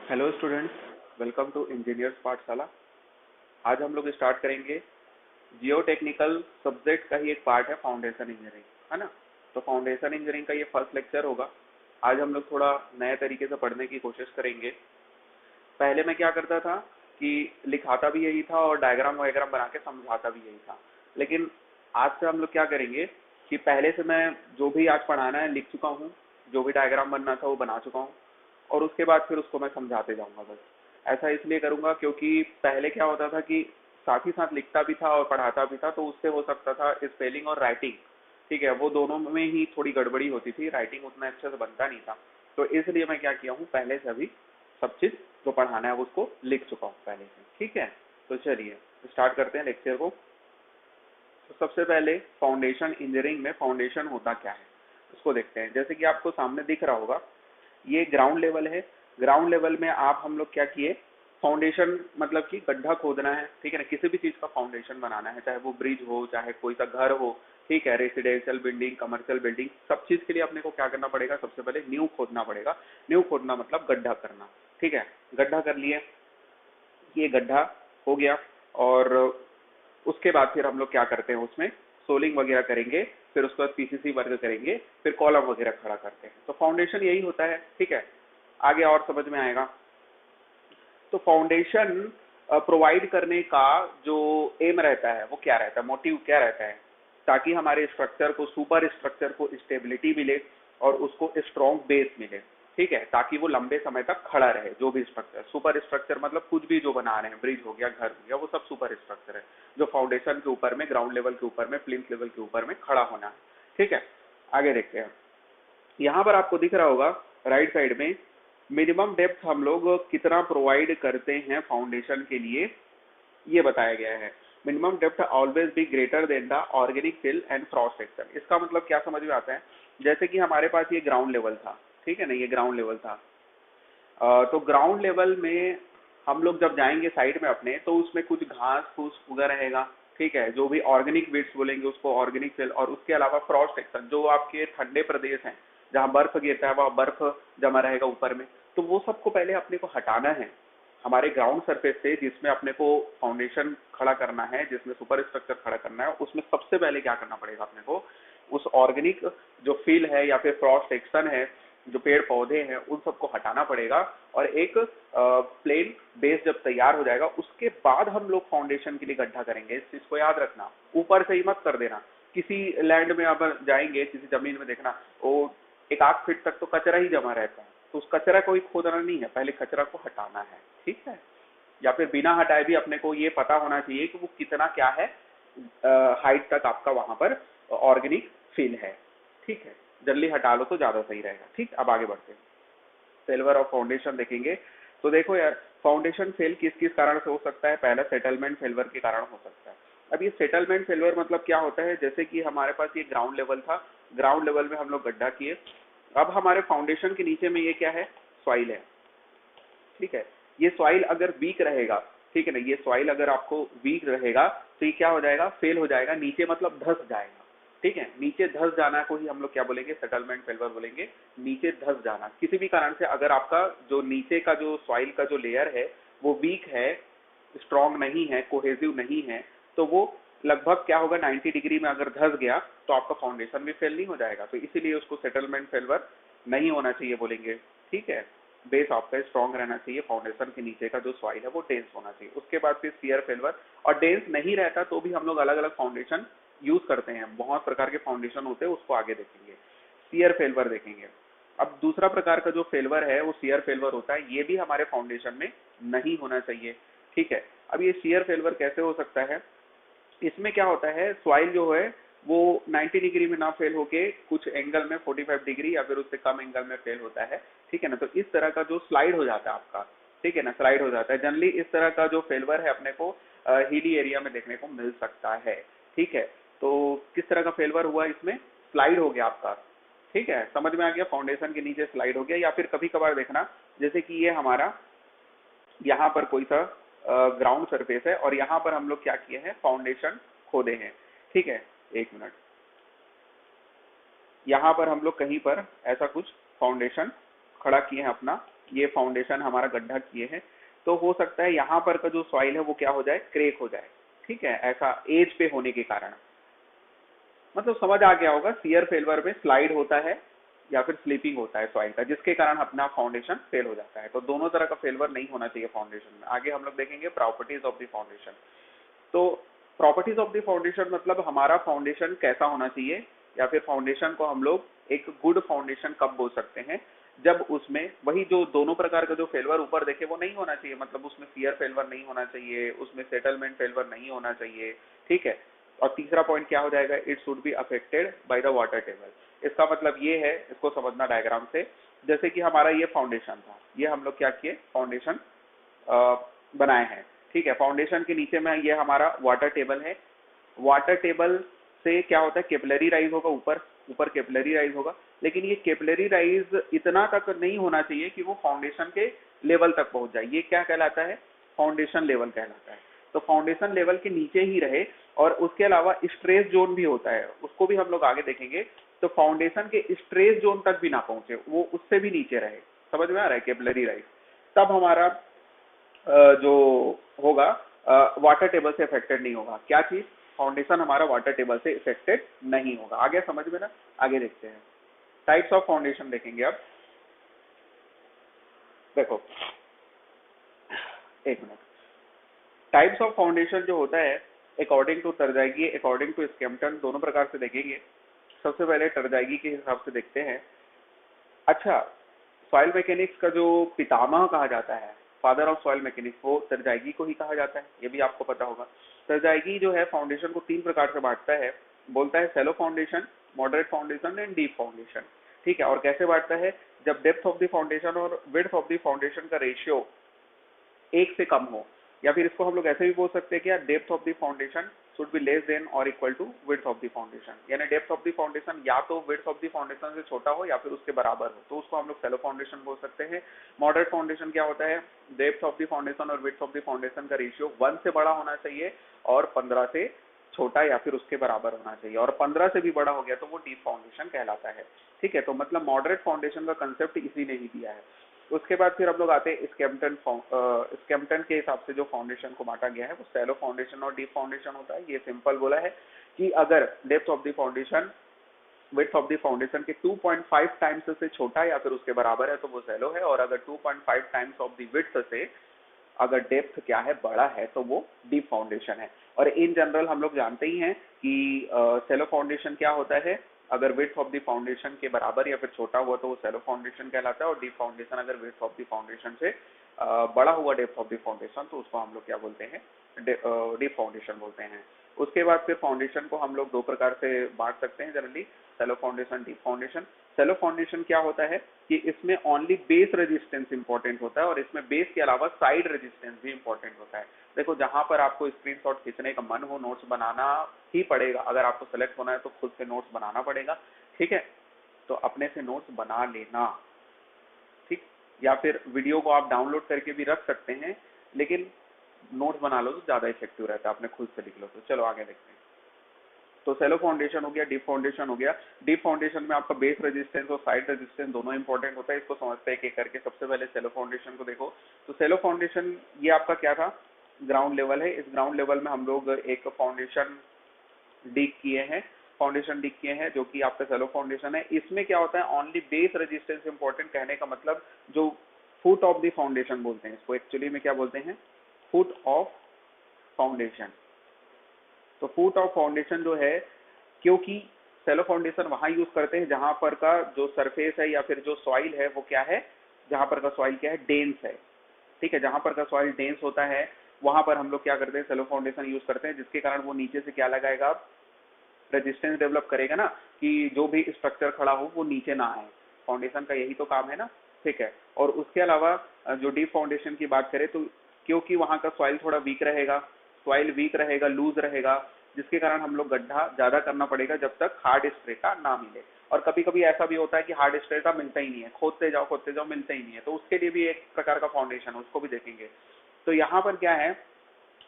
Hello students, welcome to engineers Pathshala. आज हम लोग स्टार्ट करेंगे जियो टेक्निकल सब्जेक्ट का ही एक पार्ट है फाउंडेशन इंजीनियरिंग, है ना। तो फाउंडेशन इंजीनियरिंग का ये फर्स्ट लेक्चर होगा। आज हम लोग थोड़ा नए तरीके से पढ़ने की कोशिश करेंगे। पहले मैं क्या करता था कि लिखाता भी यही था और डायग्राम वायग्राम बना के समझाता भी यही था, लेकिन आज से हम लोग क्या करेंगे कि पहले से मैं जो भी आज पढ़ाना है लिख चुका हूँ, जो भी डायग्राम बनना था वो बना चुका हूँ, और उसके बाद फिर उसको मैं समझाते जाऊंगा। बस ऐसा इसलिए करूंगा क्योंकि पहले क्या होता था कि साथ ही साथ लिखता भी था और पढ़ाता भी था, तो उससे हो सकता था स्पेलिंग और राइटिंग, ठीक है, वो दोनों में ही थोड़ी गड़बड़ी होती थी, राइटिंग उतना अच्छे से बनता नहीं था। तो इसलिए मैं क्या किया हूँ, पहले से अभी सब चीज जो पढ़ाना है उसको लिख चुका हूँ पहले से, ठीक है। तो चलिए स्टार्ट करते हैं लेक्चर को। तो सबसे पहले फाउंडेशन इंजीनियरिंग में फाउंडेशन होता क्या है उसको देखते हैं। जैसे कि आपको सामने दिख रहा होगा, ये ग्राउंड लेवल है। ग्राउंड लेवल में आप हम लोग क्या किए, फाउंडेशन मतलब कि गड्ढा खोदना है, ठीक है ना। किसी भी चीज का फाउंडेशन बनाना है, चाहे वो ब्रिज हो, चाहे कोई सा घर हो, ठीक है, रेसिडेंशियल बिल्डिंग, कमर्शियल बिल्डिंग, सब चीज के लिए अपने को क्या करना पड़ेगा, सबसे पहले नींव खोदना पड़ेगा। नींव खोदना मतलब गड्ढा करना, ठीक है। गड्ढा कर लिए, ये गड्ढा हो गया, और उसके बाद फिर हम लोग क्या करते हैं, उसमें सोलिंग वगैरह करेंगे, फिर उसके बाद पीसीसी वर्क करेंगे, फिर कॉलम वगैरह खड़ा करते हैं। तो फाउंडेशन यही होता है, ठीक है। आगे और समझ में आएगा। तो फाउंडेशन प्रोवाइड करने का जो एम रहता है वो क्या रहता है, मोटिव क्या रहता है, ताकि हमारे स्ट्रक्चर को, सुपर स्ट्रक्चर को स्टेबिलिटी मिले और उसको स्ट्रॉन्ग बेस मिले, ठीक है, ताकि वो लंबे समय तक खड़ा रहे। जो भी स्ट्रक्चर, सुपर स्ट्रक्चर मतलब कुछ भी जो बना रहे हैं, ब्रिज हो गया, घर हो गया, वो सब सुपर स्ट्रक्चर है, जो फाउंडेशन के ऊपर में, ग्राउंड लेवल के ऊपर में, प्लिंथ लेवल के ऊपर में खड़ा होना है, ठीक है। आगे देखते हैं। यहाँ पर आपको दिख रहा होगा राइट साइड में, मिनिमम डेप्थ हम लोग कितना प्रोवाइड करते हैं फाउंडेशन के लिए, ये बताया गया है। Minimum depth always be greater than the organic fill and frost section. इसका मतलब क्या समझ में आता है, जैसे कि हमारे पास ये ग्राउंड लेवल था, ठीक है ना, ये ग्राउंड लेवल था। तो ग्राउंड लेवल में हम लोग जब जाएंगे साइड में अपने, तो उसमें कुछ घास फूस उगा रहेगा, ठीक है, जो भी ऑर्गेनिक वेट्स बोलेंगे उसको ऑर्गेनिक फिल, और उसके अलावा फ्रॉस्ट सेक्शन, जो आपके ठंडे प्रदेश हैं जहाँ बर्फ गिरता है, वहाँ बर्फ जमा रहेगा ऊपर में, तो वो सबको पहले अपने को हटाना है हमारे ग्राउंड सरफेस से, जिसमें अपने को फाउंडेशन खड़ा करना है, जिसमें सुपर स्ट्रक्चर खड़ा करना है। उसमें सबसे पहले क्या करना पड़ेगा अपने को, उस ऑर्गेनिक जो फील है या फिर फ्रॉस्ट सेक्शन है, जो पेड़ पौधे हैं, उन सबको हटाना पड़ेगा। और एक प्लेन बेस जब तैयार हो जाएगा, उसके बाद हम लोग फाउंडेशन के लिए गड्ढा करेंगे। इस चीज को याद रखना, ऊपर से ही मत कर देना। किसी लैंड में आप जाएंगे, किसी जमीन में, देखना वो 1 आध फीट तक तो कचरा ही जमा रहता है, तो उस कचरा को ही खोदना नहीं है, पहले कचरा को हटाना है, ठीक है। या फिर बिना हटाए भी अपने को ये पता होना चाहिए कि वो कितना क्या है हाइट तक आपका वहां पर ऑर्गेनिक फील है, ठीक है। जल्दी हटा लो तो ज्यादा सही रहेगा, ठीक। अब आगे बढ़ते हैं, फेलवर ऑफ फाउंडेशन देखेंगे। तो देखो यार, फाउंडेशन फेल किस किस कारण से हो सकता है। पहला, सेटलमेंट फेलवर के कारण हो सकता है। अब ये सेटलमेंट फेलवर मतलब क्या होता है, जैसे कि हमारे पास ये ग्राउंड लेवल था, ग्राउंड लेवल में हम लोग गड्ढा किए, अब हमारे फाउंडेशन के नीचे में ये क्या है, सॉइल है, ठीक है। ये सॉइल अगर वीक रहेगा, ठीक है ना, ये सॉइल अगर आपको वीक रहेगा तो ये क्या हो जाएगा, फेल हो जाएगा, नीचे मतलब धस जाएगा, ठीक है। नीचे धस जाना को ही हम लोग क्या बोलेंगे, सेटलमेंट फेलवर बोलेंगे। नीचे धस जाना किसी भी कारण से, अगर आपका जो नीचे का जो सॉइल का जो लेयर है वो वीक है, स्ट्रांग नहीं है, कोहेसिव नहीं है, तो वो लगभग क्या होगा, 90 डिग्री में अगर धस गया तो आपका फाउंडेशन भी फेल नहीं हो जाएगा। तो इसीलिए उसको सेटलमेंट फेलवर नहीं होना चाहिए बोलेंगे, ठीक है। बेस आपका स्ट्रांग रहना चाहिए, फाउंडेशन के नीचे का जो सॉइल है वो डेंस होना चाहिए। उसके बाद फिर शियर फेलवर, और डेंस नहीं रहता तो भी हम लोग अलग अलग फाउंडेशन यूज करते हैं, बहुत प्रकार के फाउंडेशन होते हैं, उसको आगे देखेंगे। शियर फेलवर देखेंगे। अब दूसरा प्रकार का जो फेलवर है वो शियर फेलवर होता है, ये भी हमारे फाउंडेशन में नहीं होना चाहिए, ठीक है। अब ये शियर फेलवर कैसे हो सकता है, इसमें क्या होता है, सॉइल जो है वो 90 डिग्री में ना फेल होके कुछ एंगल में 45 डिग्री या फिर उससे कम एंगल में फेल होता है, ठीक है ना। तो इस तरह का जो स्लाइड हो जाता है आपका, ठीक है ना, स्लाइड हो जाता है। जनरली इस तरह का जो फेलवर है अपने को हिली एरिया में देखने को मिल सकता है, ठीक है। तो किस तरह का फेलवर हुआ, इसमें स्लाइड हो गया आपका, ठीक है, समझ में आ गया, फाउंडेशन के नीचे स्लाइड हो गया। या फिर कभी कभार देखना, जैसे कि ये हमारा यहाँ पर कोई सा ग्राउंड सरफेस है और यहाँ पर हम लोग क्या किए हैं, फाउंडेशन खोदे हैं, ठीक है। 1 मिनट, यहाँ पर हम लोग कहीं पर ऐसा कुछ फाउंडेशन खड़ा किए हैं अपना, ये फाउंडेशन हमारा गड्ढा किए हैं, तो हो सकता है यहाँ पर का जो सॉइल है वो क्या हो जाए, क्रेक हो जाए, ठीक है, ऐसा एज पे होने के कारण। मतलब समझ आ गया होगा, शियर फेल्वर में स्लाइड होता है या फिर स्लिपिंग होता है सॉइल का, जिसके कारण अपना फाउंडेशन फेल हो जाता है। तो दोनों तरह का फेल्वर नहीं होना चाहिए फाउंडेशन में। आगे हम लोग देखेंगे प्रॉपर्टीज ऑफ द फाउंडेशन। तो प्रॉपर्टीज ऑफ द फाउंडेशन मतलब हमारा फाउंडेशन कैसा होना चाहिए, या फिर फाउंडेशन को हम लोग एक गुड फाउंडेशन कब बोल सकते हैं, जब उसमें वही जो दोनों प्रकार का जो फेल्वर ऊपर देखे वो नहीं होना चाहिए, मतलब उसमें शियर फेल्वर नहीं होना चाहिए, उसमें सेटलमेंट फेल्वर नहीं होना चाहिए, ठीक है। और तीसरा पॉइंट क्या हो जाएगा, it should be affected by the water table. इसका मतलब ये है, इसको समझना डायग्राम से, जैसे कि हमारा ये फाउंडेशन था, ये हम लोग क्या किए, फाउंडेशन बनाए हैं, ठीक है। फाउंडेशन के नीचे में ये हमारा वाटर टेबल है। वाटर टेबल से क्या होता है, कैपिलरी राइज होगा, ऊपर ऊपर कैपिलरी राइज होगा, लेकिन ये कैपिलरी राइज इतना तक नहीं होना चाहिए कि वो फाउंडेशन के लेवल तक पहुंच जाए। ये क्या कहलाता है, फाउंडेशन लेवल कहलाता है। तो फाउंडेशन लेवल के नीचे ही रहे, और उसके अलावा स्ट्रेस जोन भी होता है, उसको भी हम लोग आगे देखेंगे। तो फाउंडेशन के स्ट्रेस जोन तक भी ना पहुंचे, वो उससे भी नीचे रहे। समझ में आ रहा है, कैपिलरी राइज। तब हमारा जो होगा वाटर टेबल से अफेक्टेड नहीं होगा। क्या चीज, फाउंडेशन हमारा वाटर टेबल से इफेक्टेड नहीं होगा। आगे समझ में ना, आगे देखते हैं। टाइप्स ऑफ फाउंडेशन देखेंगे अब। देखो, एक मिनट। टाइप्स ऑफ फाउंडेशन जो होता है, अकॉर्डिंग टू तरजाइगी, अकॉर्डिंग टू स्कैम्पटन, दोनों प्रकार से देखेंगे। सबसे पहले तरजाइगी के हिसाब से देखते हैं। अच्छा, सॉइल मैकेनिक्स का जो पितामह कहा जाता है, फादर ऑफ सॉइल मैकेनिक्स, वो तरजाइगी को ही कहा जाता है, ये भी आपको पता होगा। तरजाइगी जो है फाउंडेशन को 3 प्रकार से बांटता है, बोलता है shallow foundation, moderate foundation and deep foundation, ठीक है। और कैसे बांटता है, जब डेप्थ ऑफ द फाउंडेशन और विड्थ ऑफ द फाउंडेशन का रेशियो 1 से कम हो, या फिर इसको हम लोग ऐसे भी बोल सकते हैं कि depth of the foundation should be less than और equal to width of the foundation, यानी डेप्थ ऑफ द फाउंडेशन या तो विड्थ ऑफ द फाउंडेशन से छोटा हो या फिर उसके बराबर हो, तो उसको हम लोग सेलो फाउंडेशन बोल सकते हैं। मॉडरेट फाउंडेशन क्या होता है, डेप्थ ऑफ द फाउंडेशन और विड्थ ऑफ द फाउंडेशन का रेशियो 1 से बड़ा होना चाहिए और 15 से छोटा या फिर उसके बराबर होना चाहिए, और 15 से भी बड़ा हो गया तो वो डीप फाउंडेशन कहलाता है, ठीक है। तो मतलब मॉडरेट फाउंडेशन का कंसेप्ट इसी ने ही दिया है। उसके बाद फिर हम लोग आते हैं स्कैम्पटन। स्कैम्पटन के हिसाब से जो फाउंडेशन को बांटा गया है वो सैलो फाउंडेशन और डीप फाउंडेशन होता है। ये सिंपल बोला है कि अगर depth of the foundation width of the foundation के 2.5 टाइम्स से छोटा या फिर उसके बराबर है तो वो सैलो है, और अगर 2.5 टाइम्स ऑफ द विड्थ से अगर डेप्थ क्या है, बड़ा है, तो वो डीप फाउंडेशन है। और इन जनरल हम लोग जानते ही हैं कि सेलो फाउंडेशन क्या होता है, अगर विड्थ ऑफ द फाउंडेशन के बराबर या फिर छोटा हुआ तो वो सेलो फाउंडेशन कहलाता है, और डीप फाउंडेशन अगर विड्थ ऑफ द फाउंडेशन से बड़ा हुआ डेप्थ ऑफ द फाउंडेशन तो उसको हम लोग क्या बोलते हैं, डीप फाउंडेशन बोलते हैं। उसके बाद फिर फाउंडेशन को हम लोग 2 प्रकार से बांट सकते हैं जनरली, सेलो फाउंडेशन, डीप फाउंडेशन। सेलो फाउंडेशन क्या होता है कि इसमें ओनली बेस रेजिस्टेंस इंपॉर्टेंट होता है, और इसमें बेस के अलावा साइड रेजिस्टेंस भी इंपॉर्टेंट होता है। देखो, जहां पर आपको स्क्रीनशॉट खींचने का मन हो, नोट्स बनाना ही पड़ेगा, अगर आपको सेलेक्ट होना है तो खुद से नोट्स बनाना पड़ेगा, ठीक है। तो अपने से नोट्स बना लेना, ठीक। या फिर वीडियो को आप डाउनलोड करके भी रख सकते हैं, लेकिन नोट्स बना लो तो ज्यादा इफेक्टिव रहता है, आपने खुद से लिख लो। तो चलो आगे देखते हैं। तो सेलो फाउंडेशन हो गया, डीप फाउंडेशन हो गया। डीप फाउंडेशन में आपका बेस रेजिस्टेंस और साइड रेजिस्टेंस दोनों इंपॉर्टेंट होता है, इसको समझते हैं एक करके। सबसे पहले सेलो फाउंडेशन को देखो। तो सेलो फाउंडेशन ये आपका क्या था, ग्राउंड लेवल है। इस ग्राउंड लेवल में हम लोग एक फाउंडेशन डिग किए हैं, फाउंडेशन डिग किए हैं, जो कि आपका सेलो फाउंडेशन है। इसमें क्या होता है, ओनली बेस रेजिस्टेंस इंपॉर्टेंट, कहने का मतलब जो फुट ऑफ द फाउंडेशन बोलते हैं इसको, एक्चुअली में क्या बोलते हैं, फुट ऑफ फाउंडेशन। तो फुट ऑफ फाउंडेशन जो है, क्योंकि सेलो फाउंडेशन वहां यूज करते हैं जहां पर का जो सरफेस है या फिर जो सॉइल है वो क्या है, जहां पर का सॉइल क्या है, डेंस है, ठीक है। जहां पर का सॉइल डेंस होता है वहां पर हम लोग क्या करते हैं, सेलो फाउंडेशन यूज करते हैं, जिसके कारण वो नीचे से क्या लगाएगा, रेजिस्टेंस डेवलप करेगा ना, कि जो भी स्ट्रक्चर खड़ा हो वो नीचे ना आए। फाउंडेशन का यही तो काम है ना, ठीक है। और उसके अलावा जो डीप फाउंडेशन की बात करें तो क्योंकि वहां का सॉइल थोड़ा वीक रहेगा, सॉइल वीक रहेगा, लूज रहेगा, जिसके कारण हम लोग गड्ढा ज्यादा करना पड़ेगा जब तक हार्ड स्ट्रेटा ना मिले। और कभी कभी ऐसा भी होता है कि हार्ड स्ट्रेटा मिलता ही नहीं है, खोदते जाओ मिलता ही नहीं है, तो उसके लिए भी एक प्रकार का फाउंडेशन, उसको भी देखेंगे। तो यहाँ पर क्या है,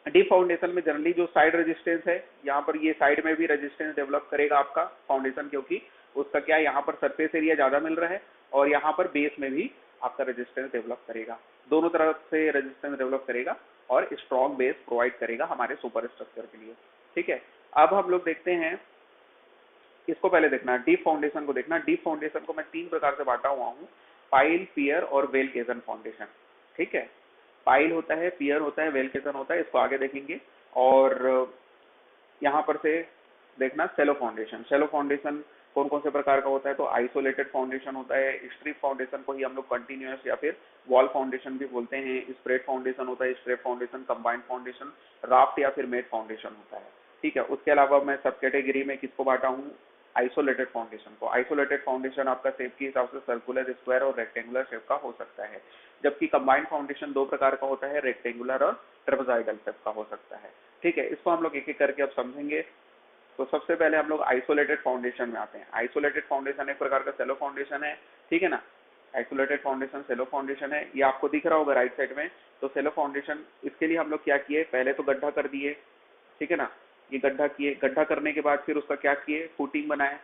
डीप फाउंडेशन में जनरली जो साइड रेजिस्टेंस है, यहाँ पर ये साइड में भी रेजिस्टेंस डेवलप करेगा आपका फाउंडेशन, क्योंकि उसका क्या है, यहाँ पर सरफेस एरिया ज्यादा मिल रहा है और यहाँ पर बेस में भी आपका रेजिस्टेंस डेवलप करेगा, दोनों तरफ से रेजिस्टेंस डेवलप करेगा और स्ट्रॉन्ग बेस प्रोवाइड करेगा हमारे सुपर स्ट्रक्चर के लिए। ठीक है, अब हम लोग देखते हैं, इसको पहले देखना, डीप फाउंडेशन को देखना। डीप फाउंडेशन को मैं 3 प्रकार से बांटा हुआ हूँ, पाइल, पियर और वेल केसन फाउंडेशन। ठीक है, पाइल होता है, पियर होता है, वेल केसन होता है, इसको आगे देखेंगे। और यहाँ पर से देखना सेलो फाउंडेशन। सेलो फाउंडेशन कौन कौन से प्रकार का होता है, तो आइसोलेटेड फाउंडेशन होता है, स्ट्रिप फाउंडेशन को ही हम लोग कंटिन्यूअस या फिर वॉल फाउंडेशन भी बोलते हैं, स्प्रेड फाउंडेशन होता है, strap foundation, combined foundation, raft या फिर मेड फाउंडेशन होता है। ठीक है, उसके अलावा मैं सब कैटेगरी में किसको बांटा हूँ, आइसोलेटेड फाउंडेशन को। आइसोलेटेड फाउंडेशन आपका शेप के हिसाब से सर्कुलर, स्क्वायर और रेक्टेंगुलर शेप का हो सकता है, जबकि कंबाइंड फाउंडेशन 2 प्रकार का होता है, रेक्टेंगुलर और ट्रेपेजॉइडल शेप का हो सकता है। ठीक है, इसको हम लोग एक एक करके अब समझेंगे। तो सबसे पहले हम लोग आइसोलेटेड फाउंडेशन में आते हैं। आइसोलेटेड फाउंडेशन एक प्रकार का सेलो फाउंडेशन है, ठीक है ना। आइसोलेटेड फाउंडेशन सेलो फाउंडेशन है, ये आपको दिख रहा होगा राइट साइड में। तो सेलो फाउंडेशन, इसके लिए हम लोग क्या किए, पहले तो गड्ढा कर दिए, ठीक है ना, ये गड्ढा किए, गड्ढा करने के बाद फिर उसका क्या किए, फुटिंग बनाए।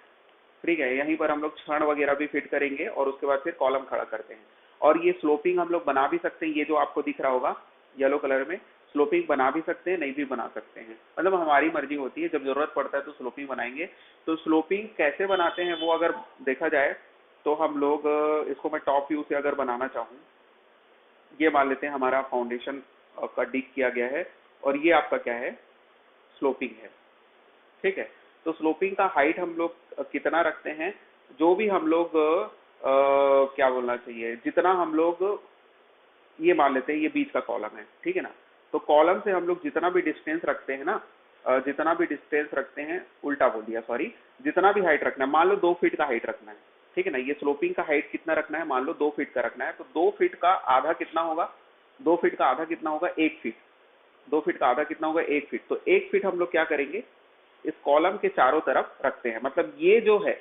ठीक है, यहीं पर हम लोग छड़ वगैरह भी फिट करेंगे और उसके बाद फिर कॉलम खड़ा करते हैं। और ये स्लोपिंग हम लोग बना भी सकते हैं, ये जो आपको दिख रहा होगा येलो कलर में, स्लोपिंग बना भी सकते हैं, नहीं भी बना सकते हैं, मतलब हमारी मर्जी होती है, जब जरूरत पड़ता है तो स्लोपिंग बनाएंगे। तो स्लोपिंग कैसे बनाते हैं वो अगर देखा जाए तो हम लोग इसको मैं टॉप व्यू से अगर बनाना चाहूँ, ये मान लेते हैं हमारा फाउंडेशन का डिग किया गया है और ये आपका क्या है, स्लोपिंग है। ठीक है, तो स्लोपिंग का हाइट हम लोग कितना रखते हैं, जो भी हम लोग क्या बोलना चाहिए, जितना हम लोग, ये मान लेते हैं ये बीच का कॉलम है, ठीक है ना। तो कॉलम से हम लोग जितना भी डिस्टेंस रखते हैं ना, जितना भी डिस्टेंस रखते हैं, उल्टा बोल दिया सॉरी, जितना भी हाइट रखना है, मान लो 2 फीट का हाइट रखना है, ठीक है ना। ये स्लोपिंग का हाइट कितना रखना है, मान लो 2 फीट का रखना है, तो 2 फीट का आधा कितना होगा, 2 फीट का आधा कितना होगा, 1 फीट। 2 फीट का आधा कितना होगा, 1 फीट। तो 1 फीट हम लोग क्या करेंगे, इस कॉलम के चारों तरफ रखते हैं। मतलब ये जो है,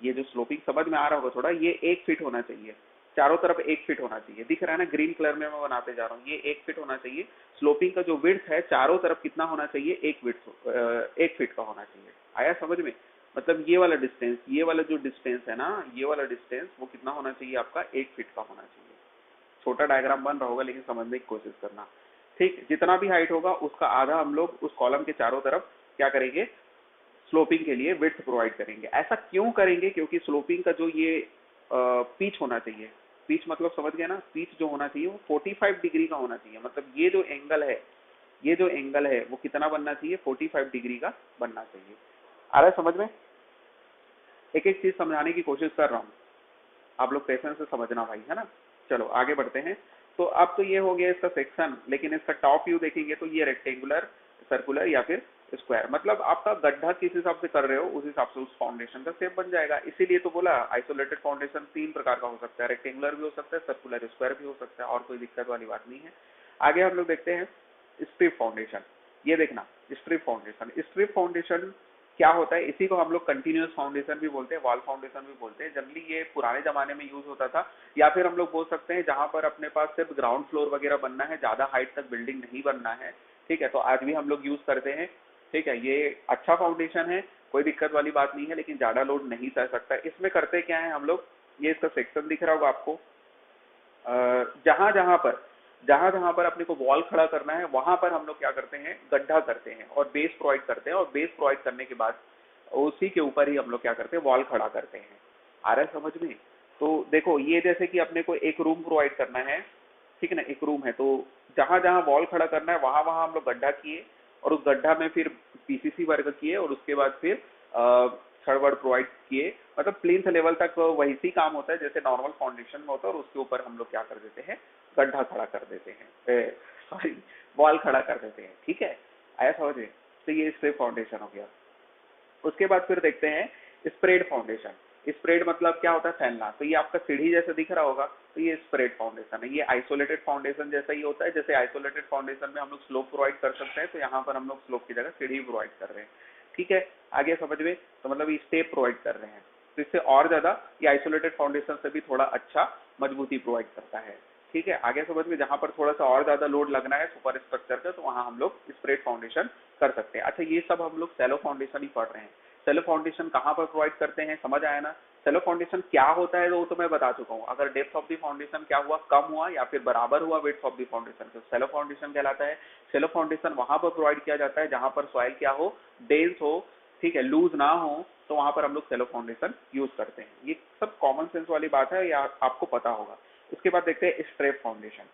ये जो स्लोपिंग समझ में आ रहा होगा थोड़ा, ये 1 फीट होना चाहिए, चारों तरफ 1 फीट होना चाहिए, दिख रहा है ना, ग्रीन कलर में मैं बनाते जा रहा हूँ, ये 1 फीट होना चाहिए। स्लोपिंग का जो विड्थ है चारों तरफ कितना होना चाहिए, 1 फीट का होना चाहिए। आया समझ में, मतलब ये वाला डिस्टेंस, ये वाला जो डिस्टेंस है ना, ये वाला डिस्टेंस वो कितना होना चाहिए आपका, 1 फीट का होना चाहिए। छोटा डायग्राम बन रहा होगा लेकिन समझने की कोशिश करना। ठीक, जितना भी हाइट होगा उसका आधा हम लोग उस कॉलम के चारों तरफ क्या करेंगे, स्लोपिंग के लिए विड्थ प्रोवाइड करेंगे। ऐसा क्यों करेंगे, क्योंकि स्लोपिंग का जो ये पिच होना चाहिए, पिच मतलब समझ गया ना, पिच जो होना चाहिए वो 45 डिग्री का होना चाहिए। मतलब ये जो एंगल है, ये जो एंगल है वो कितना बनना चाहिए, 45 डिग्री का बनना चाहिए। आ रहा है समझ में, एक एक चीज समझाने की कोशिश कर रहा हूँ, आप लोग पेशेंस से समझना भाई, है ना। चलो आगे बढ़ते हैं। तो अब तो ये हो गया इसका सेक्शन, लेकिन इसका टॉप व्यू देखेंगे तो ये रेक्टेंगुलर, सर्कुलर या फिर स्क्वायर, मतलब आपका गड्ढा किस हिसाब से कर रहे हो उस हिसाब से उस फाउंडेशन का शेप बन जाएगा। इसीलिए तो बोला आइसोलेटेड फाउंडेशन 3 प्रकार का हो सकता है, रेक्टेंगुलर भी हो सकता है, सर्कुलर, स्क्वायर भी हो सकता है, और कोई दिक्कत वाली बात नहीं है। आगे हम लोग देखते हैं स्ट्रिप फाउंडेशन। ये देखना, स्ट्रिप फाउंडेशन, स्ट्रिप फाउंडेशन क्या होता है, इसी को हम लोग कंटिन्यूअस फाउंडेशन भी बोलते हैं, वॉल फाउंडेशन भी बोलते हैं। जनरली ये पुराने जमाने में यूज होता था, या फिर हम लोग बोल सकते हैं जहां पर अपने पास सिर्फ ग्राउंड फ्लोर वगैरह बनना है, ज्यादा हाइट तक बिल्डिंग नहीं बनना है, ठीक है, तो आज भी हम लोग यूज करते हैं। ठीक है, ये अच्छा फाउंडेशन है, कोई दिक्कत वाली बात नहीं है, लेकिन ज्यादा लोड नहीं सह सकता। इसमें करते क्या है हम लोग, ये इसका सेक्शन दिख रहा होगा आपको, जहां जहां पर अपने को वॉल खड़ा करना है वहां पर हम लोग क्या करते हैं, गड्ढा करते हैं और बेस प्रोवाइड करते हैं, और बेस प्रोवाइड करने के बाद उसी के ऊपर ही हम लोग क्या करते हैं, वॉल खड़ा करते हैं। आ रहा है समझ में। तो देखो ये जैसे कि अपने को एक रूम प्रोवाइड करना है, ठीक है ना, एक रूम है, तो जहां जहां वॉल खड़ा करना है वहां वहां हम लोग गड्ढा किए, और उस गड्ढा में फिर पीसीसी वर्क किए, और उसके बाद फिर छड़ वड़ प्रोवाइड किए। मतलब प्लिंथ लेवल तक वही सी काम होता है जैसे नॉर्मल फाउंडेशन में होता है, और उसके ऊपर हम लोग क्या कर देते हैं, गड्ढा खड़ा कर देते हैं, सॉरी वॉल खड़ा कर देते हैं। ठीक है, आया समझ में। तो ये स्ट्रिप फाउंडेशन हो गया। उसके बाद फिर देखते हैं स्प्रेड फाउंडेशन। स्प्रेड मतलब क्या होता है, फैलना। तो ये आपका सीढ़ी जैसे दिख रहा होगा, तो ये स्प्रेड फाउंडेशन है। ये आइसोलेटेड फाउंडेशन जैसा ही होता है, जैसे आइसोलेटेड फाउंडेशन में हम लोग स्लोप प्रोवाइड कर सकते हैं, तो यहाँ पर हम लोग स्लोप की जगह सीढ़ी प्रोवाइड कर रहे हैं। ठीक है, आगे समझ में, तो मतलब ये स्टेप प्रोवाइड कर रहे हैं, तो इससे और ज्यादा ये आइसोलेटेड फाउंडेशन से भी थोड़ा अच्छा मजबूती प्रोवाइड करता है। ठीक है, आगे समझ में, जहां पर थोड़ा सा और ज्यादा लोड लगना है सुपर स्ट्रक्चर का, तो वहां हम लोग स्प्रेड फाउंडेशन कर सकते हैं। अच्छा, ये सब हम लोग सेलो फाउंडेशन ही पढ़ रहे हैं। सेलो फाउंडेशन कहाँ पर प्रोवाइड करते हैं, समझ आया ना। सेलो फाउंडेशन क्या होता है वो तो मैं बता चुका हूँ। अगर डेप्थ ऑफ द फाउंडेशन क्या हुआ, कम हुआ या फिर बराबर हुआ विड्थ ऑफ द फाउंडेशन, तो सेलो फाउंडेशन कहलाता है। सेलो फाउंडेशन वहां पर प्रोवाइड किया जाता है जहां पर सॉइल क्या हो, डेंस हो, ठीक है, लूज ना हो, तो वहां पर हम लोग सेलो फाउंडेशन यूज करते हैं। ये सब कॉमन सेंस वाली बात है, या आपको पता होगा। उसके बाद देखते हैं स्ट्रेप फाउंडेशन।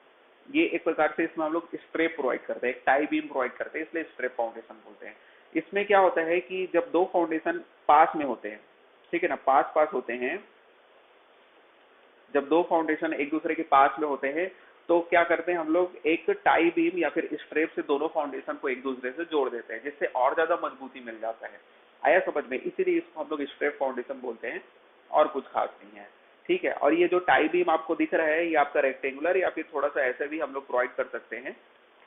ये एक प्रकार से इसमें हम लोग स्ट्रेप प्रोवाइड करते हैं, एक टाई बीम प्रोवाइड करते हैं, इसलिए स्ट्रेप फाउंडेशन बोलते हैं। इसमें क्या होता है कि जब दो फाउंडेशन पास में होते हैं, ठीक है ना, पास पास होते हैं, जब दो फाउंडेशन एक दूसरे के पास में होते हैं तो क्या करते हैं हम लोग, एक टाई बीम या फिर स्ट्रेप से दोनों फाउंडेशन को एक दूसरे से जोड़ देते हैं, जिससे और ज्यादा मजबूती मिल जाता है। आया समझ में? इसीलिए इसको हम लोग स्ट्रेप फाउंडेशन बोलते हैं, और कुछ खास नहीं है, ठीक है। और ये जो टाई बीम आपको दिख रहा है, ये आपका रेक्टेंगुलर या फिर थोड़ा सा ऐसे भी हम लोग प्रोवाइड कर सकते हैं,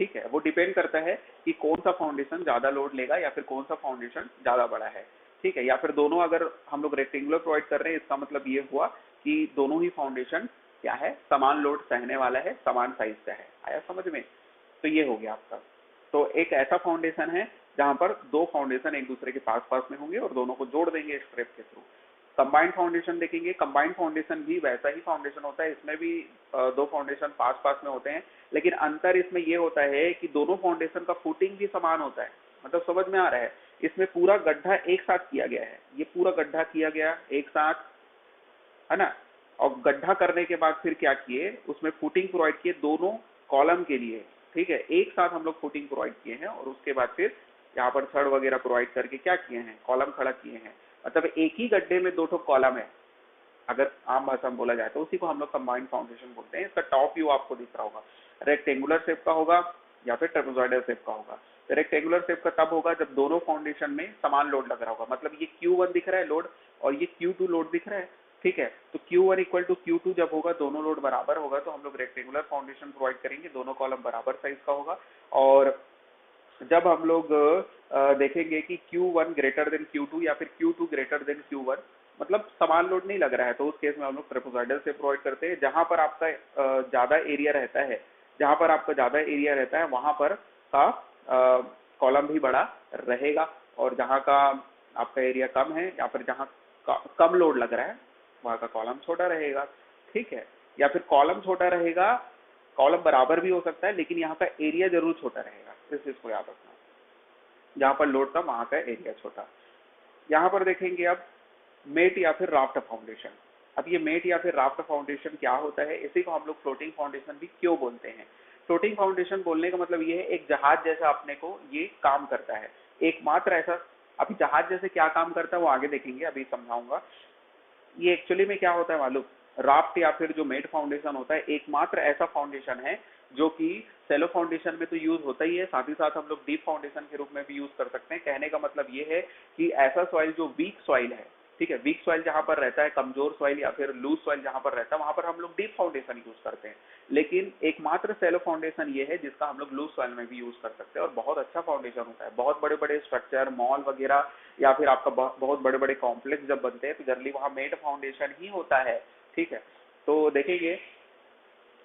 ठीक है। वो डिपेंड करता है कि कौन सा फाउंडेशन ज्यादा लोड लेगा या फिर कौन सा फाउंडेशन ज्यादा बड़ा है, ठीक है। या फिर दोनों अगर हम लोग रेक्टेंगुलर प्रोवाइड कर रहे हैं, इसका मतलब ये हुआ कि दोनों ही फाउंडेशन क्या है, समान लोड सहने वाला है, समान साइज का है। आया समझ में? तो ये हो गया आपका। तो एक ऐसा फाउंडेशन है जहां पर दो फाउंडेशन एक दूसरे के पास पास में होंगे और दोनों को जोड़ देंगे स्ट्रेप के थ्रू। कंबाइंड फाउंडेशन देखेंगे, कंबाइंड फाउंडेशन भी वैसा ही फाउंडेशन होता है, इसमें भी दो फाउंडेशन पास पास में होते हैं, लेकिन अंतर इसमें ये होता है कि दोनों फाउंडेशन का फुटिंग भी समान होता है। मतलब समझ में आ रहा है? इसमें पूरा गड्ढा एक साथ किया गया है, ये पूरा गड्ढा किया गया एक साथ, है ना। और गड्ढा करने के बाद फिर क्या किए, उसमें फुटिंग प्रोवाइड किए दोनों कॉलम के लिए, ठीक है, एक साथ हम लोग फुटिंग प्रोवाइड किए हैं। और उसके बाद फिर यहाँ पर छड़ वगैरह प्रोवाइड करके क्या किए हैं, कॉलम खड़ा किए हैं। मतलब एक ही गड्ढे में दो ठो कॉलम है, अगर आम भाषा में बोला जाए तो उसी को हम लोग कंबाइंड फाउंडेशन बोलते हैं। इसका टॉप व्यू आपको दिख रहा होगा, रेक्टेंगुलर शेप का होगा या फिर ट्रेपेजॉइडल शेप का होगा। तो रेक्टेंगुलर शेप का तब होगा जब दोनों फाउंडेशन में समान लोड लग रहा होगा, मतलब ये Q1 दिख रहा है लोड और ये Q2 लोड दिख रहा है, ठीक है। तो Q1 इक्वल टू Q2 जब होगा, दोनों लोड बराबर होगा, तो हम लोग रेक्टेंगुलर फाउंडेशन प्रोवाइड करेंगे, दोनों कॉलम बराबर साइज का होगा। और जब हम लोग देखेंगे कि Q1 ग्रेटर देन Q2 या फिर Q2 ग्रेटर देन Q1, मतलब समान लोड नहीं लग रहा है, तो उस केस में हम लोग ट्रेपेजॉइडल से प्रोवाइड करते हैं। जहां पर आपका ज्यादा एरिया रहता है, जहां पर आपका ज्यादा एरिया रहता है वहां पर का कॉलम भी बड़ा रहेगा, और जहां का आपका एरिया कम है या फिर जहां कम लोड लग रहा है वहां का कॉलम छोटा रहेगा, ठीक है। या फिर कॉलम छोटा रहेगा, कॉलम बराबर भी हो सकता है, लेकिन यहाँ का एरिया जरूर छोटा रहेगा, इस चीज को याद रखना। जहां पर लोड कम वहां का एरिया छोटा। यहाँ पर देखेंगे अब मेट या फिर राफ्ट फाउंडेशन। अब ये मेट या फिर राफ्ट फाउंडेशन क्या होता है, इसी को हम लोग फ्लोटिंग फाउंडेशन भी क्यों बोलते हैं। फ्लोटिंग फाउंडेशन बोलने का मतलब ये है, एक जहाज जैसा अपने को ये काम करता है, एकमात्र ऐसा। अभी जहाज जैसे क्या काम करता है वो आगे देखेंगे, अभी समझाऊंगा। ये एक्चुअली में क्या होता है मालूम, राफ्ट या फिर जो मेट फाउंडेशन होता है, एकमात्र ऐसा फाउंडेशन है जो कि सेलो फाउंडेशन में तो यूज होता ही है, साथ ही साथ हम लोग डीप फाउंडेशन के रूप में भी यूज कर सकते हैं। कहने का मतलब ये है कि ऐसा सॉइल जो वीक सॉइल है, ठीक है, वीक सॉइल जहां पर रहता है, कमजोर सॉइल या फिर लूज सॉइल जहां पर रहता है, वहां पर हम लोग डीप फाउंडेशन यूज करते हैं। लेकिन एकमात्र सेलो फाउंडेशन ये है जिसका हम लोग लूज सॉइल में भी यूज कर सकते हैं, और बहुत अच्छा फाउंडेशन होता है। बहुत बड़े बड़े स्ट्रक्चर, मॉल वगैरह या फिर आपका बहुत बड़े बड़े कॉम्प्लेक्स जब बनते हैं तो जनरली वहां मेड फाउंडेशन ही होता है, ठीक है। तो देखेंगे,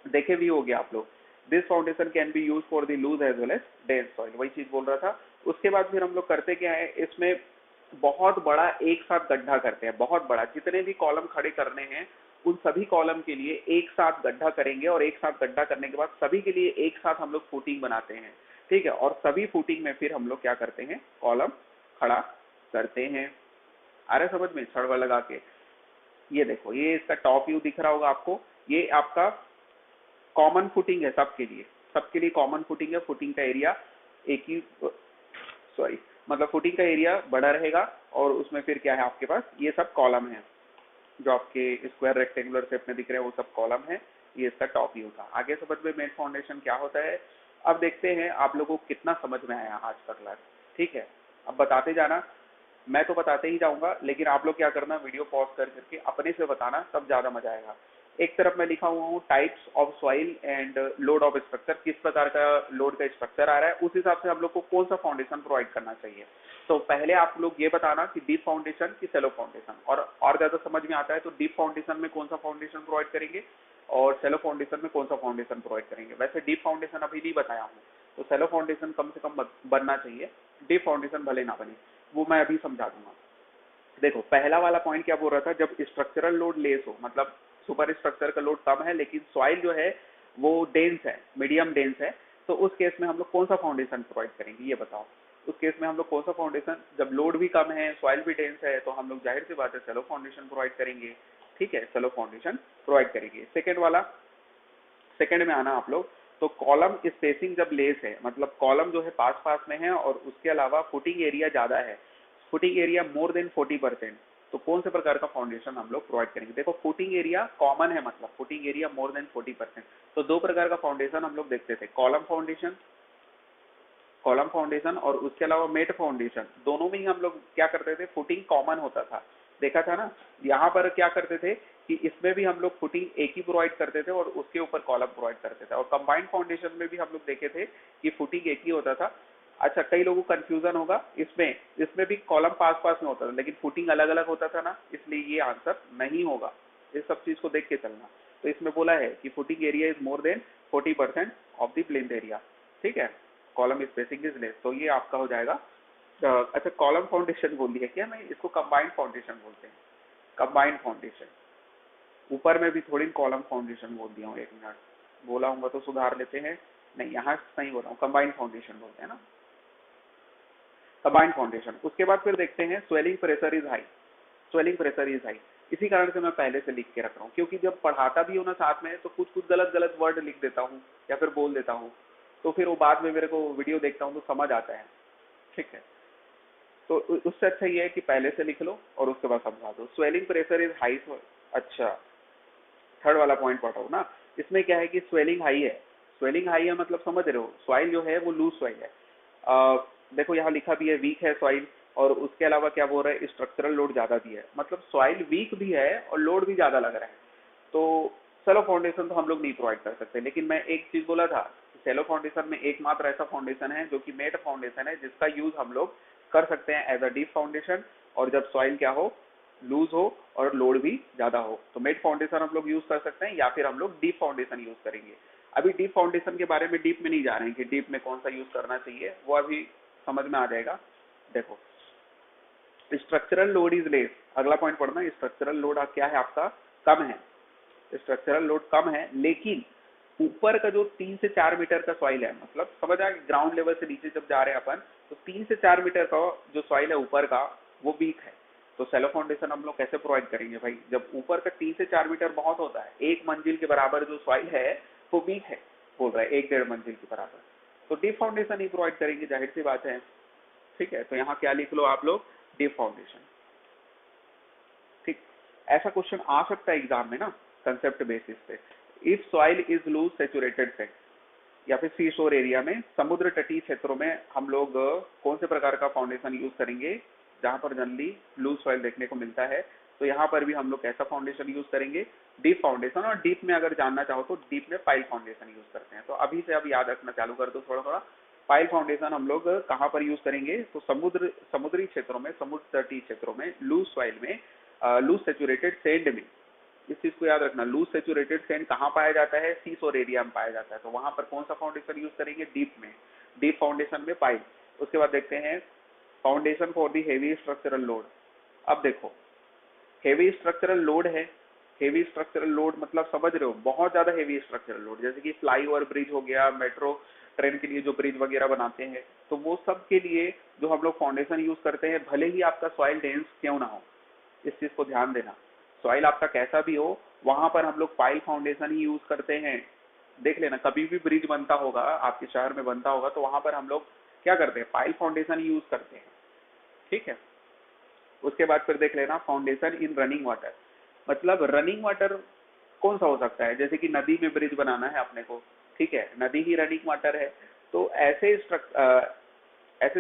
देखे भी होंगे आप लोग, this foundation can be use for the loose as well as dense soil, वही चीज बोल रहा था। उसके बाद फिर हम लोग करते क्या है, इसमें बहुत बड़ा एक साथ गड्ढा करते हैं, बहुत बड़ा, जितने भी कॉलम खड़े करने हैं उन सभी कॉलम के लिए एक साथ गड्ढा करेंगे, और एक साथ गड्ढा करने के बाद सभी के लिए एक साथ हम लोग फुटिंग बनाते हैं, ठीक है। और सभी फुटिंग में फिर हम लोग क्या करते हैं, कॉलम खड़ा करते हैं। आ रहा है समझ में, छड़ लगा के। ये देखो, ये इसका टॉप व्यू दिख रहा होगा आपको, ये आपका कॉमन फुटिंग है सबके लिए, सबके लिए कॉमन फुटिंग है। फुटिंग का एरिया एक ही, सॉरी, मतलब फुटिंग का एरिया बड़ा रहेगा, और उसमें फिर क्या है आपके पास, ये सब कॉलम है जो आपके स्क्वायर रेक्टेंगुलर शेप में दिख रहे हैं, वो सब कॉलम है। ये इसका टॉप व्यू था। आगे समझ में मेन फाउंडेशन क्या होता है। अब देखते हैं आप लोगों को कितना समझ में आया आज का क्लास, ठीक है। अब बताते जाना, मैं तो बताते ही जाऊंगा, लेकिन आप लोग क्या करना, वीडियो पॉज कर करके अपने से बताना, तब ज्यादा मजा आएगा। एक तरफ मैं लिखा हुआ हूँ types of soil and load of structure, किस प्रकार का लोड का स्ट्रक्चर आ रहा है, उस हिसाब से हम लोग को कौन सा फाउंडेशन प्रोवाइड करना चाहिए। तो पहले आप लोग ये बताना कि डीप फाउंडेशन की सेलो फाउंडेशन, और ज्यादा समझ में आता है तो डीप फाउंडेशन में कौन सा फाउंडेशन प्रोवाइड करेंगे और सेलो फाउंडेशन में कौन सा फाउंडेशन प्रोवाइड करेंगे। वैसे डीप फाउंडेशन अभी नहीं बताया हूँ, तो सेलो फाउंडेशन कम से कम बनना चाहिए, डीप फाउंडेशन भले ना बने, वो मैं अभी समझा दूंगा, देखो पहला वाला पॉइंट क्या बोल रहा था, जब स्ट्रक्चरल लोड लेस हो, मतलब सुपर स्ट्रक्चर का लोड कम है लेकिन सॉइल जो है वो डेंस है, मीडियम डेंस है, तो उस केस में हम लोग कौन सा फाउंडेशन प्रोवाइड करेंगे ये बताओ। उस केस में हम लोग कौन सा फाउंडेशन, जब लोड भी कम है सॉइल भी डेंस है तो हम लोग जाहिर सी बात है सेलो फाउंडेशन प्रोवाइड करेंगे। ठीक है, सेलो फाउंडेशन प्रोवाइड करेंगे। सेकेंड वाला, सेकेंड में आना आप लोग, तो कॉलम स्पेसिंग जब लेस है, मतलब कॉलम जो है पास पास में है और उसके अलावा फुटिंग एरिया ज्यादा है, फुटिंग एरिया मोर देन 40%, तो कौन से प्रकार का फाउंडेशन हम लोग प्रोवाइड करेंगे। देखो फुटिंग एरिया कॉमन है, मतलब फुटिंग एरिया मोर देन 40%, तो दो प्रकार का फाउंडेशन हम लोग देखते थे, कॉलम फाउंडेशन, कॉलम फाउंडेशन और उसके अलावा मेट फाउंडेशन। दोनों में ही हम लोग क्या करते थे, फुटिंग कॉमन होता था, देखा था ना। यहाँ पर क्या करते थे कि इसमें भी हम लोग फुटिंग एक ही प्रोवाइड करते थे और उसके ऊपर कॉलम प्रोवाइड करते थे, और कंबाइंड फाउंडेशन में भी हम लोग देखे थे कि फुटिंग एक ही होता था। अच्छा, कई लोगों को कंफ्यूजन होगा इसमें, इसमें भी कॉलम पास पास में होता था लेकिन फुटिंग अलग अलग होता था ना, इसलिए ये आंसर नहीं होगा। इस सब चीज को देख के चलना। तो इसमें बोला है कि footing area is more than 40% of the plain area. ठीक है, कॉलम स्पेसिंग इज लेस, तो ये आपका हो जाएगा। अच्छा, कॉलम फाउंडेशन बोल दिया क्या, मैं इसको कंबाइंड फाउंडेशन बोलते हैं, कंबाइंड फाउंडेशन। ऊपर में भी थोड़ी कॉलम फाउंडेशन बोल दिया हूँ, एक मिनट बोला हूँ तो सुधार लेते हैं। नहीं, यहाँ सही बोल रहा हूँ, कंबाइंड फाउंडेशन बोलते हैं ना, कंबाइंड फाउंडेशन। उसके बाद फिर देखते हैं swelling pressure is high, swelling pressure is high. इसी कारण से मैं पहले से लिख के रख रहा हूँ, क्योंकि जब पढ़ाता भी हूँ ना साथ में तो कुछ कुछ गलत गलत वर्ड लिख देता हूँ या फिर बोल देता हूँ, तो फिर वो बाद में मेरे को वीडियो देखता हूँ तो समझ आता है। ठीक है, तो उससे अच्छा ये है कि पहले से लिख लो और उसके बाद समझा दो। Swelling pressure is high. अच्छा, थर्ड वाला पॉइंट पढ़ाओ ना। इसमें क्या है कि स्वेलिंग हाई है, स्वेलिंग हाई है मतलब समझ रहे हो, सॉइल जो है वो लूज सॉइल है। देखो यहाँ लिखा भी है वीक है सॉइल, और उसके अलावा क्या बोल रहा है, स्ट्रक्चरल लोड ज्यादा भी है, मतलब सॉइल वीक भी है और लोड भी ज्यादा लग रहा है। तो सेलो फाउंडेशन तो हम लोग नहीं प्रोवाइड कर सकते, लेकिन मैं एक चीज बोला था, सेलो फाउंडेशन में एकमात्र ऐसा फाउंडेशन है जो कि मेट फाउंडेशन है, जिसका यूज हम लोग कर सकते हैं एज अ डीप फाउंडेशन, और जब सॉइल क्या हो, लूज हो और लोड भी ज्यादा हो, तो मेट फाउंडेशन हम लोग यूज कर सकते हैं, या फिर हम लोग डीप फाउंडेशन यूज करेंगे। अभी डीप फाउंडेशन के बारे में डीप में नहीं जा रहे हैं कि डीप में कौन सा यूज करना चाहिए, वो अभी समझ में आ जाएगा। देखो स्ट्रक्चरल लोड इज लेस, अगला पॉइंट पढ़ना, स्ट्रक्चरल लोड क्या है आपका, कम है, स्ट्रक्चरल लोड कम है, लेकिन ऊपर का जो 3 से 4 मीटर का सॉइल है, मतलब समझ आ, ग्राउंड लेवल से नीचे जब जा रहे हैं अपन, तो 3 से 4 मीटर का जो सॉइल है ऊपर का वो वीक है। तो सेलो फाउंडेशन हम लोग कैसे प्रोवाइड करेंगे भाई, जब ऊपर का 3 से 4 मीटर बहुत होता है, 1 मंजिल के बराबर जो सॉइल है वो वीक है, बोल रहा है 1 डेढ़ मंजिल के बराबर, तो डीप फाउंडेशन ही प्रोवाइड करेंगे, जाहिर सी बात है। ठीक है, तो यहाँ क्या लिख लो आप लोग, डीप फाउंडेशन। ठीक, ऐसा क्वेश्चन आ सकता है एग्जाम में ना, कंसेप्ट बेसिस पे। If soil is loose saturated sand, या फिर सी शोर एरिया में, समुद्र तटीय क्षेत्रों में हम लोग कौन से प्रकार का फाउंडेशन यूज करेंगे, जहां पर जनरली लूज सॉइल देखने को मिलता है, तो यहाँ पर भी हम लोग कैसा फाउंडेशन यूज करेंगे, डीप फाउंडेशन। और डीप में अगर जानना चाहो तो डीप में पाइल फाउंडेशन यूज करते हैं, तो अभी से अब याद रखना चालू कर दो थोड़ा थोड़ा। पाइल फाउंडेशन हम लोग कहाँ पर यूज करेंगे, तो समुद्री क्षेत्रों में, समुद्र तटीय क्षेत्रों में, लूज सॉइल में, लूज सेचुरेटेड सैंड में। इस चीज को याद रखना, लूज सेचुरेटेड सैंड कहाँ पाया जाता है, सी शोर एरिया में पाया जाता है, तो वहां पर कौन सा फाउंडेशन यूज करेंगे, डीप में, डीप फाउंडेशन में पाइल। उसके बाद देखते हैं foundation for the heavy structural load. अब देखो हेवी स्ट्रक्चरल लोड है, हेवी स्ट्रक्चरल लोड मतलब समझ रहे हो, बहुत ज्यादा हेवी स्ट्रक्चरल लोड, जैसे कि फ्लाईओवर ब्रिज हो गया, मेट्रो ट्रेन के लिए जो ब्रिज वगैरह बनाते हैं, तो वो सब के लिए जो हम लोग फाउंडेशन यूज करते हैं, भले ही आपका सॉइल डेंस क्यों ना हो, इस चीज को ध्यान देना, सॉइल आपका कैसा भी हो, वहां पर हम लोग पाइल फाउंडेशन ही यूज करते हैं। देख लेना, कभी भी ब्रिज बनता होगा आपके शहर में बनता होगा, तो वहां पर हम लोग क्या करते हैं, पाइल फाउंडेशन ही यूज करते हैं। ठीक है, उसके बाद फिर देख लेना फाउंडेशन इन रनिंग वाटर, मतलब रनिंग वाटर कौन सा हो सकता है, जैसे कि नदी में ब्रिज बनाना है अपने को, ठीक है, नदी ही रनिंग वाटर है, तो ऐसे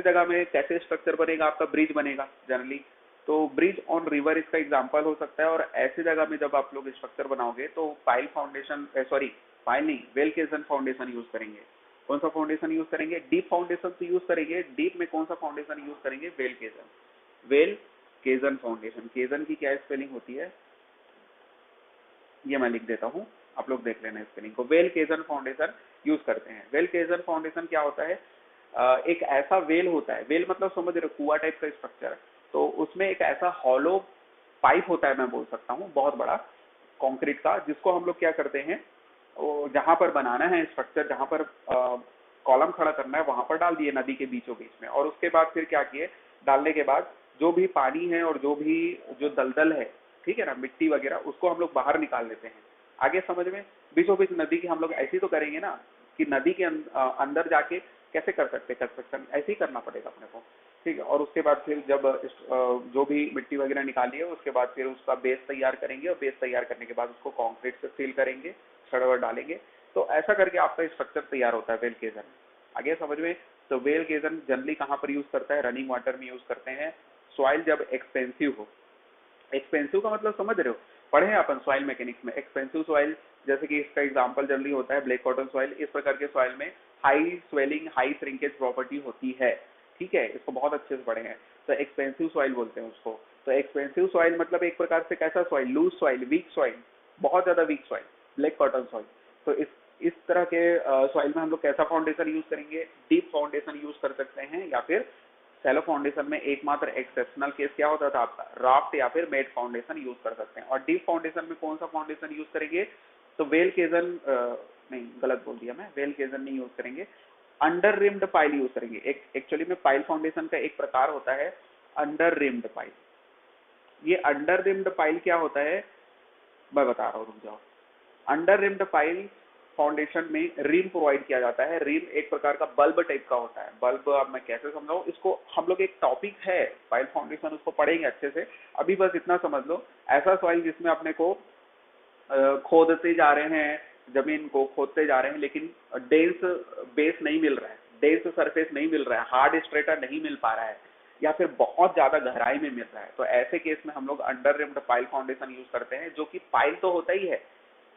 जगह में कैसे स्ट्रक्चर बनेगा आपका, ब्रिज बनेगा जनरली, तो ब्रिज ऑन रिवर इसका एग्जांपल हो सकता है। और ऐसे जगह में जब आप लोग स्ट्रक्चर बनाओगे तो पाइल फाउंडेशन, सॉरी पाइल नहीं, वेल केजन फाउंडेशन यूज करेंगे। कौन सा फाउंडेशन यूज करेंगे, डीप फाउंडेशन तो यूज करेंगे, डीप में कौन सा फाउंडेशन यूज करेंगे, वेल केजन, वेल केजन फाउंडेशन। केजन की क्या स्पेलिंग होती है, ये मैं लिख देता हूँ, आप लोग देख लेना स्पेलिंग को। वेल केजन फाउंडेशन यूज करते हैं। वेल केजन फाउंडेशन क्या होता है, एक ऐसा वेल होता है, वेल मतलब समझ रहे हो कुआ टाइप का स्ट्रक्चर है, तो उसमें एक ऐसा हॉलो पाइप होता है, मैं बोल सकता हूँ, बहुत बड़ा कंक्रीट का, जिसको हम लोग क्या करते हैं, वो जहां पर बनाना है स्ट्रक्चर, जहां पर कॉलम खड़ा करना है, वहां पर डाल दिए नदी के बीचों बीच में। और उसके बाद फिर क्या किए, डालने के बाद जो भी पानी है और जो भी जो दलदल है, ठीक है ना, मिट्टी वगैरह, उसको हम लोग बाहर निकाल लेते हैं। आगे समझ में, बीचों बीच नदी की हम लोग ऐसे ही तो करेंगे ना, कि नदी के अंदर जाके कैसे कर सकते कंस्ट्रक्शन, ऐसे ही करना पड़ेगा अपने को, ठीक है। और उसके बाद फिर जब जो भी मिट्टी वगैरह निकाली है, उसके बाद फिर उसका बेस तैयार करेंगे, और बेस तैयार करने के बाद उसको कंक्रीट से सील करेंगे, छड़ डालेंगे। तो ऐसा करके आपका स्ट्रक्चर तैयार होता है वेल केजन। आगे समझ में। तो वेल केजन जनरली कहाँ पर यूज करता है, रनिंग वाटर में यूज करते हैं। सॉइल जब एक्सपेंसिव हो, एक्सपेंसिव का मतलब समझ रहे हो, पढ़े हैं अपन सॉइल मैकेनिक्स में। एक्सपेंसिव सॉइल, जैसे कि इसका एग्जांपल जनरली होता है ब्लैक कॉटन सॉइल, इस प्रकार के सॉइल में high swelling, high shrinkage property होती है, ठीक है, इसको बहुत अच्छे से पढ़े हैं। तो एक्सपेंसिव सॉइल बोलते हैं उसको। तो एक्सपेंसिव सॉइल मतलब एक प्रकार से कैसा soil, loose soil, weak soil, बहुत ज्यादा weak soil, black cotton soil. तो इस तरह के सॉइल में हम लोग कैसा फाउंडेशन यूज करेंगे, डीप फाउंडेशन यूज कर सकते हैं, या फिर सैलो फाउंडेशन में एकमात्र एक्सेप्शनल केस क्या होता था आपका, राफ्ट या फिर मेड फाउंडेशन यूज कर सकते हैं। और डीप फाउंडेशन में कौन सा फाउंडेशन यूज करेंगे, तो वेल केजन, नहीं गलत बोल दिया मैं, वेल केजन नहीं यूज करेंगे, अंडर रिम्ड पाइल यूज करेंगे। एक एक्चुअली में पाइल फाउंडेशन का एक प्रकार होता है अंडर रिम्ड पाइल। ये अंडर रिम्ड पाइल क्या होता है, मैं बता रहा हूँ, रुक जाओ। अंडर रिम्ड पाइल फाउंडेशन में रिम प्रोवाइड किया जाता है। रिम एक प्रकार का बल्ब टाइप का होता है। बल्ब, अब मैं कैसे समझाऊं इसको, हम लोग एक टॉपिक है पाइल फाउंडेशन, उसको पढ़ेंगे अच्छे से। अभी बस इतना समझ लो, ऐसा सॉइल जिसमें अपने को खोदते जा रहे हैं, जमीन को खोदते जा रहे हैं, लेकिन डेंस बेस नहीं मिल रहा है, डेंस सरफेस नहीं मिल रहा है, हार्ड स्ट्रेटा नहीं मिल पा रहा है, या फिर बहुत ज्यादा गहराई में मिल रहा है। तो ऐसे केस में हम लोग under rimmed pile foundation use करते हैं, जो कि पाइल तो होता ही है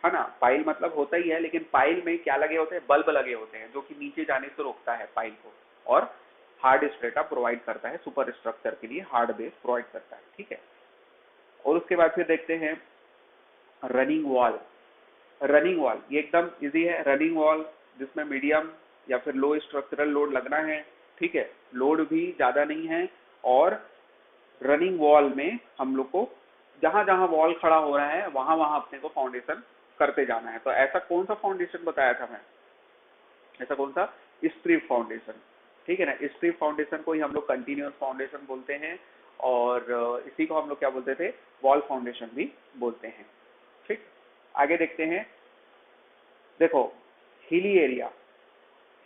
ना, पाइल मतलब होता ही है, लेकिन पाइल में क्या लगे होते हैं, बल्ब लगे होते हैं, जो कि नीचे जाने से रोकता है पाइल को, और हार्ड स्ट्रेटा प्रोवाइड करता है, सुपर स्ट्रक्चर के लिए हार्ड बेस प्रोवाइड करता है, ठीक है। और उसके बाद फिर देखते हैं रनिंग वॉल। रनिंग वॉल ये एकदम इजी है। रनिंग वॉल जिसमें मीडियम या फिर लो स्ट्रक्चरल लोड लगना है, ठीक है, लोड भी ज्यादा नहीं है। और रनिंग वॉल में हम लोग को जहां जहां वॉल खड़ा हो रहा है, वहां वहां अपने को फाउंडेशन करते जाना है। तो ऐसा कौन सा फाउंडेशन बताया था मैं, ऐसा कौन सा, स्ट्रिप फाउंडेशन, ठीक है ना। स्ट्रिप फाउंडेशन को ही हम लोग कंटिन्यूअस फाउंडेशन बोलते हैं, और इसी को हम लोग क्या बोलते थे, वॉल फाउंडेशन भी बोलते हैं, ठीक। आगे देखते हैं, देखो हिली एरिया,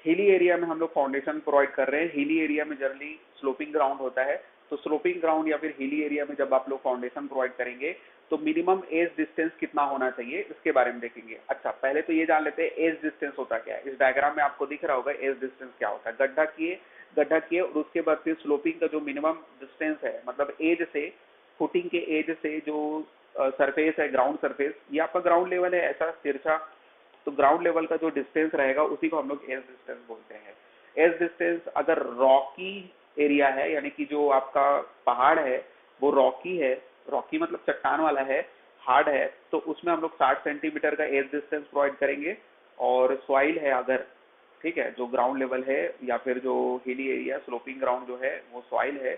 हिली एरिया में हम लोग फाउंडेशन प्रोवाइड कर रहे हैं। हिली एरिया में जनरली स्लोपिंग ग्राउंड होता है। तो स्लोपिंग ग्राउंड या फिर हिली एरिया में जब आप लोग फाउंडेशन प्रोवाइड करेंगे, तो मिनिमम एज डिस्टेंस कितना होना चाहिए, इसके बारे में देखेंगे। अच्छा, पहले तो ये जान लेते हैं एज डिस्टेंस होता क्या है। इस डायग्राम में आपको दिख रहा होगा एज डिस्टेंस क्या होता है। गड्ढा किए और उसके बाद फिर स्लोपिंग का जो मिनिमम डिस्टेंस है, मतलब एज से, फुटिंग के एज से जो सरफेस है, ग्राउंड सरफेस, ये आपका ग्राउंड लेवल है ऐसा तिरछा, तो ग्राउंड लेवल का जो डिस्टेंस रहेगा उसी को हम लोग एज डिस्टेंस बोलते हैं। एज डिस्टेंस अगर रॉकी एरिया है, यानी कि जो आपका पहाड़ है वो रॉकी है, रॉकी मतलब चट्टान वाला है, हार्ड है, तो उसमें हम लोग 60 सेंटीमीटर का एज डिस्टेंस प्रोवाइड करेंगे। और सॉइल है अगर, ठीक है, जो ग्राउंड लेवल है या फिर जो हिली एरिया स्लोपिंग ग्राउंड जो है वो सॉइल है,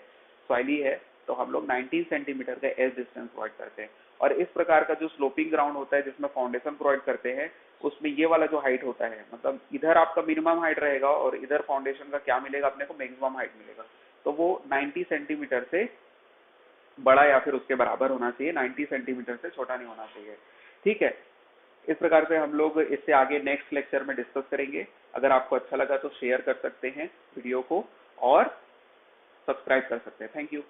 सॉइली है, तो हम लोग 19 सेंटीमीटर का एज डिस्टेंस प्रोवाइड करते हैं। और इस प्रकार का जो स्लोपिंग ग्राउंड होता है जिसमें फाउंडेशन प्रोवाइड करते हैं, उसमें ये वाला जो हाइट होता है, मतलब इधर आपका मिनिमम हाइट रहेगा और इधर फाउंडेशन का क्या मिलेगा अपने को, मैक्सिमम हाइट मिलेगा। तो वो 90 सेंटीमीटर से बड़ा या फिर उसके बराबर होना चाहिए, 90 सेंटीमीटर से छोटा नहीं होना चाहिए, ठीक है। इस प्रकार से हम लोग इससे आगे नेक्स्ट लेक्चर में डिस्कस करेंगे। अगर आपको अच्छा लगा तो शेयर कर सकते हैं वीडियो को, और सब्सक्राइब कर सकते हैं। Thank you.